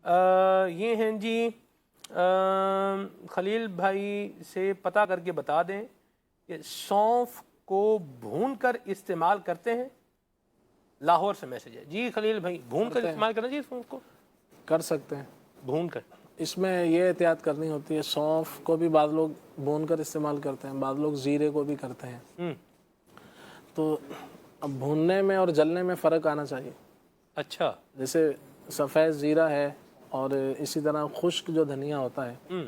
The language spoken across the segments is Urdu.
یہ ہیں جی خلیل بھائی سے پتہ کر کے بتا دیں کہ سونف کو بھون کر استعمال کرتے ہیں؟ لاہور سے میسج ہے جی خلیل بھائی، بھون کر استعمال کرنا چاہیے سونف کو؟ کر سکتے ہیں بھون کر. اس میں یہ احتیاط کرنی ہوتی ہے، سونف کو بھی بعض لوگ بھون کر استعمال کرتے ہیں، بعض لوگ زیرے کو بھی کرتے ہیں، تو اب بھوننے میں اور جلنے میں فرق آنا چاہیے. اچھا. جیسے سفید زیرہ ہے اور اسی طرح خشک جو دھنیا ہوتا ہے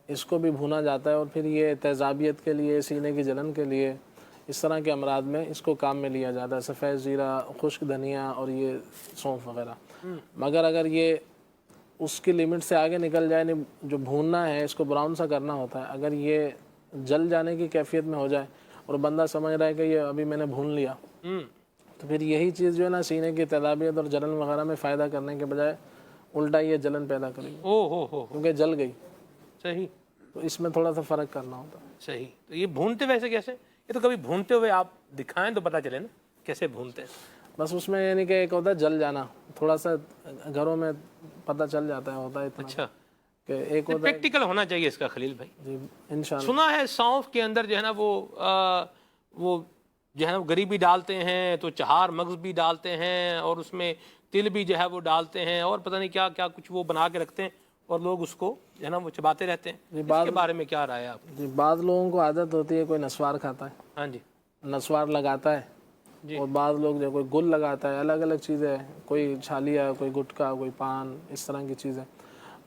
اس کو بھی بھونا جاتا ہے، اور پھر یہ تیزابیت کے لیے، سینے کی جلن کے لیے، اس طرح کے امراض میں اس کو کام میں لیا جاتا ہے، سفید زیرہ، خشک دھنیا اور یہ سونف وغیرہ. مگر اگر یہ اس کی لیمٹ سے آگے نکل جائے، جو بھوننا ہے اس کو براؤن سا کرنا ہوتا ہے، اگر یہ جل جانے کی کیفیت میں ہو جائے اور بندہ سمجھ رہا ہے کہ یہ ابھی میں نے بھون لیا، تو پھر یہی چیز جو ہے نا سینے کی تیزابیت اور جلن وغیرہ میں فائدہ کرنے کے بجائے الٹا یہ جلن پیدا کرے گی، کیونکہ جل گئی. صحیح. تو اس میں تھوڑا سا فرق کرنا ہوتا ہے. صحیح. تو یہ بھونتے ویسے کیسے؟ یہ تو کبھی بھونتے ہوئے آپ دکھائیں تو پتہ چلے نا کیسے بھونتے ہیں. بس اس میں یعنی کہ ایک ہوتا ہے جل جانا، تھوڑا سا گھروں میں پتہ چل جاتا ہے، ہوتا ہے اتنا. اچھا. کہ ایک ہوتا ہے پریکٹیکل ہونا چاہیے اس کا خلیل بھائی. جی انشاءاللہ. سنا ہے سونف کے اندر جو ہے نا وہ جو ہے نا غریبی ڈالتے ہیں، تو چہار مغز بھی ڈالتے ہیں، اور اس میں تل بھی جو ہے وہ ڈالتے ہیں، اور پتہ نہیں کیا کیا کچھ وہ بنا کے رکھتے ہیں، اور لوگ اس کو جو ہے نا وہ چباتے رہتے ہیں. اس کے بارے میں کیا رائے ہے آپ؟ جی بعض لوگوں کو عادت ہوتی ہے، کوئی نسوار کھاتا ہے، ہاں جی، نسوار لگاتا ہے، اور بعض لوگ جو کوئی گل لگاتا ہے، الگ الگ چیزیں، کوئی چھالیا، کوئی گٹکا، کوئی پان، اس طرح کی چیزیں.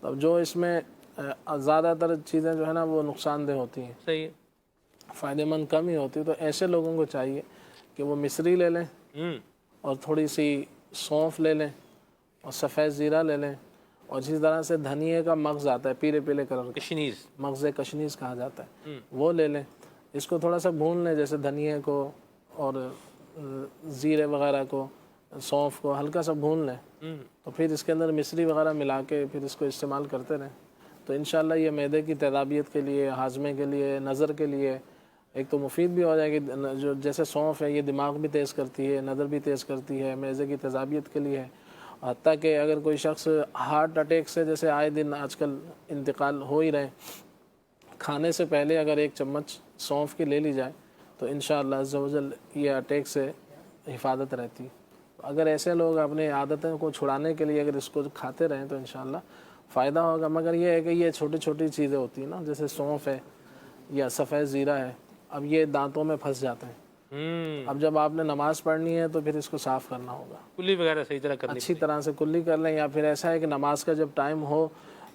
اب جو اس میں زیادہ تر چیزیں جو ہے نا وہ نقصان دہ ہوتی ہیں، صحیح ہے، فائدہ مند کم ہی ہوتی ہے. تو ایسے لوگوں کو چاہیے کہ وہ مصری لے لیں، اور تھوڑی سی سونف لے لیں، اور سفید زیرہ لے لیں، اور اسی طرح سے دھنیے کا مغز آتا ہے پیلے پیلے کلر کا، کشنیز، مغز کشنیز کہا جاتا ہے، وہ لے لیں. اس کو تھوڑا سا بھون لیں، جیسے دھنیے کو اور زیرے وغیرہ کو، سونف کو ہلکا سا بھون لیں، تو پھر اس کے اندر مصری وغیرہ ملا کے پھر اس کو استعمال کرتے رہیں. تو انشاءاللہ یہ معدے کی تیزابیت کے لیے، ہاضمے کے لیے، نظر کے لیے ایک تو مفید بھی ہو جائے گی. جو جیسے سونف ہے یہ دماغ بھی تیز کرتی ہے، نظر بھی تیز کرتی ہے، معدے کی تیزابیت کے لیے ہے. حتیٰ کہ اگر کوئی شخص ہارٹ اٹیک سے جیسے آئے دن آج کل انتقال ہو ہی رہے، کھانے سے پہلے اگر ایک چمچ سونف کی لے لی جائے تو انشاءاللہ عز و جل یہ اٹیک سے حفاظت رہتی. اگر ایسے لوگ اپنی عادتوں کو چھڑانے کے لیے اگر اس کو کھاتے رہیں تو انشاءاللہ فائدہ ہوگا. مگر یہ ہے کہ یہ چھوٹی چھوٹی چیزیں ہوتی ہیں نا، جیسے سونف ہے یا سفید زیرہ ہے، اب یہ دانتوں میں پھنس جاتے ہیں. اب جب آپ نے نماز پڑھنی ہے تو پھر اس کو صاف کرنا ہوگا، کلی وغیرہ صحیح طرح کرنی، اچھی طرح سے کلی کر لیں. یا پھر ایسا ہے کہ نماز کا جب ٹائم ہو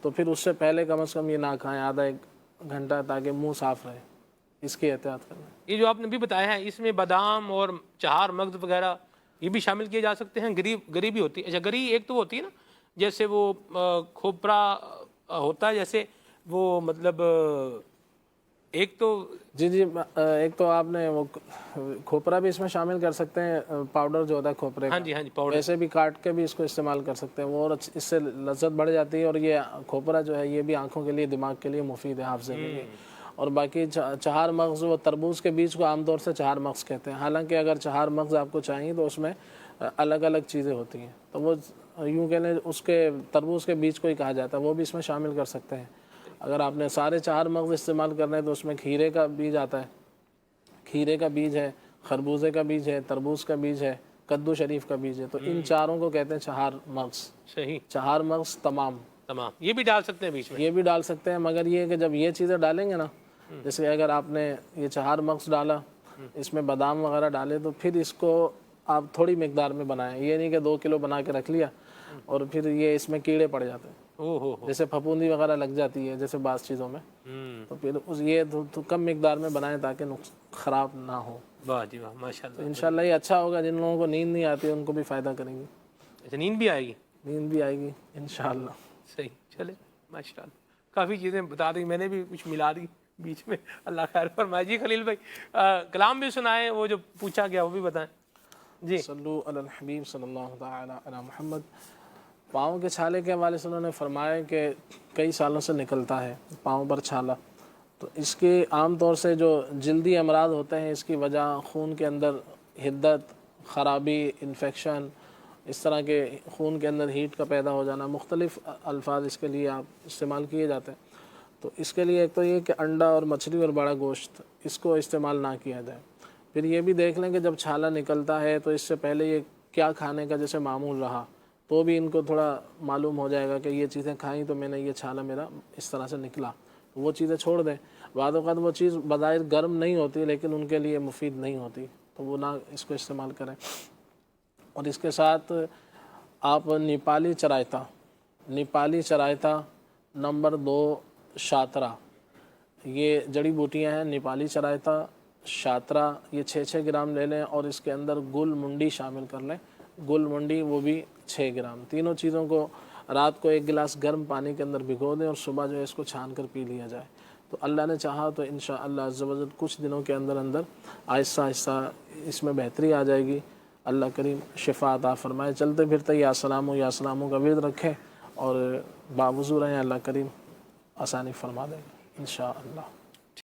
تو پھر اس سے پہلے کم از کم یہ نہ کھائیں آدھا ایک گھنٹہ، تاکہ منہ صاف رہے. اس کی احتیاط کرنا. یہ جو آپ نے بھی بتایا ہے اس میں بادام اور چہار مغز وغیرہ یہ بھی شامل کیے جا سکتے ہیں؟ غریبی ہوتی ہے. اچھا گری ایک تو ہوتی ہے نا، جیسے وہ کھوپرا ہوتا ہے، جیسے وہ مطلب ایک تو جی ایک تو آپ نے وہ کھوپرا بھی اس میں شامل کر سکتے ہیں، پاؤڈر جو ہوتا ہے کھوپرے کا، ہاں جی پاؤڈر، ایسے بھی کاٹ کے بھی اس کو استعمال کر سکتے ہیں وہ، اور اس سے لذت بڑھ جاتی ہے. اور یہ کھوپرا جو ہے یہ بھی آنکھوں کے لیے، دماغ کے لیے مفید ہے، حافظے کے لیے. اور باقی چہار مغز، وہ تربوز کے بیج کو عام طور سے چہار مغز کہتے ہیں، حالانکہ اگر چہار مغز آپ کو چاہیے تو اس میں الگ الگ چیزیں ہوتی ہیں، تو وہ یوں کہ اس کے تربوز کے بیج کو ہی کہا جاتا ہے، وہ بھی اس میں شامل کر سکتے ہیں. اگر آپ نے سارے چہار مغز استعمال کرنے ہیں تو اس میں کھیرے کا بیج آتا ہے، کھیرے کا بیج ہے، خربوزے کا بیج ہے، تربوز کا بیج ہے، کدو شریف کا بیج ہے. تو ان چاروں کو کہتے ہیں چہار مغز. صحیح، چہار مغز تمام یہ بھی ڈال سکتے ہیں بیچ میں، یہ بھی ڈال سکتے ہیں. مگر یہ کہ جب یہ چیزیں ڈالیں گے نا، جیسے اگر آپ نے یہ چہار مغز ڈالا، اس میں بادام وغیرہ ڈالے، تو پھر اس کو آپ تھوڑی مقدار میں بنائیں. یہ نہیں کہ 2 کلو بنا کے رکھ لیا اور پھر یہ اس میں کیڑے پڑ جاتے ہیں، جیسے پھپھوندی وغیرہ لگ جاتی ہے جیسے بعض چیزوں میں. تو پھر یہ تو کم مقدار میں بنائیں تاکہ خراب نہ ہو. واہ جی واہ، ماشاء اللہ. انشاءاللہ یہ اچھا ہوگا. جن لوگوں کو نیند نہیں آتی ان کو بھی فائدہ کریں گی. اچھا نیند بھی آئے گی؟ نیند بھی آئے گی انشاءاللہ. صحیح، چلے ماشاء اللہ. کافی چیزیں بتا دی، میں نے بھی کچھ ملا دی بیچ میں. اللہ خیر فرمائے. جی خلیل بھائی کلام بھی سنائیں، وہ جو پوچھا گیا وہ بھی بتائیں. جی صلو علی الحبیب صلی اللہ تعالی علی محمد. پاؤں کے چھالے کے حوالے سے انہوں نے فرمایا کہ کئی سالوں سے نکلتا ہے پاؤں پر چھالا. تو اس کے عام طور سے جو جلدی امراض ہوتے ہیں اس کی وجہ خون کے اندر حدت، خرابی، انفیکشن اس طرح کے خون کے اندر ہیٹ کا پیدا ہو جانا، مختلف الفاظ اس کے لیے آپ استعمال کیے جاتے ہیں۔ تو اس کے لیے ایک تو یہ کہ انڈا اور مچھلی اور بڑا گوشت اس کو استعمال نہ کیا جائے۔ پھر یہ بھی دیکھ لیں کہ جب چھالا نکلتا ہے تو اس سے پہلے یہ کیا کھانے کا جیسے معمول رہا، تو بھی ان کو تھوڑا معلوم ہو جائے گا کہ یہ چیزیں کھائیں تو میں نے یہ چھالا میرا اس طرح سے نکلا، تو وہ چیزیں چھوڑ دیں۔ بعض اوقات وہ چیز بظاہر گرم نہیں ہوتی لیکن ان کے لیے مفید نہیں ہوتی، تو وہ نہ اس کو استعمال کریں۔ اور اس کے ساتھ آپ نیپالی چرائتا، نمبر 2 شاترا، یہ جڑی بوٹیاں ہیں۔ نیپالی چرائتا، شاترا، یہ 6 گرام لے لیں، اور اس کے اندر گل منڈی شامل کر لیں، گل منڈی وہ بھی 6 گرام۔ تینوں چیزوں کو رات کو 1 گلاس گرم پانی کے اندر بھگو دیں اور صبح جو ہے اس کو چھان کر پی لیا جائے۔ تو اللہ نے چاہا تو انشاءاللہ عز و جل کچھ دنوں کے اندر آہستہ آہستہ اس میں بہتری آ جائے گی۔ اللہ کریم شفا عطا فرمائے۔ چلتے پھرتے یا سلاموں کا ورد رکھیں اور باوضو رہیں، اللہ کریم آسانی فرما دیں گے انشاءاللہ۔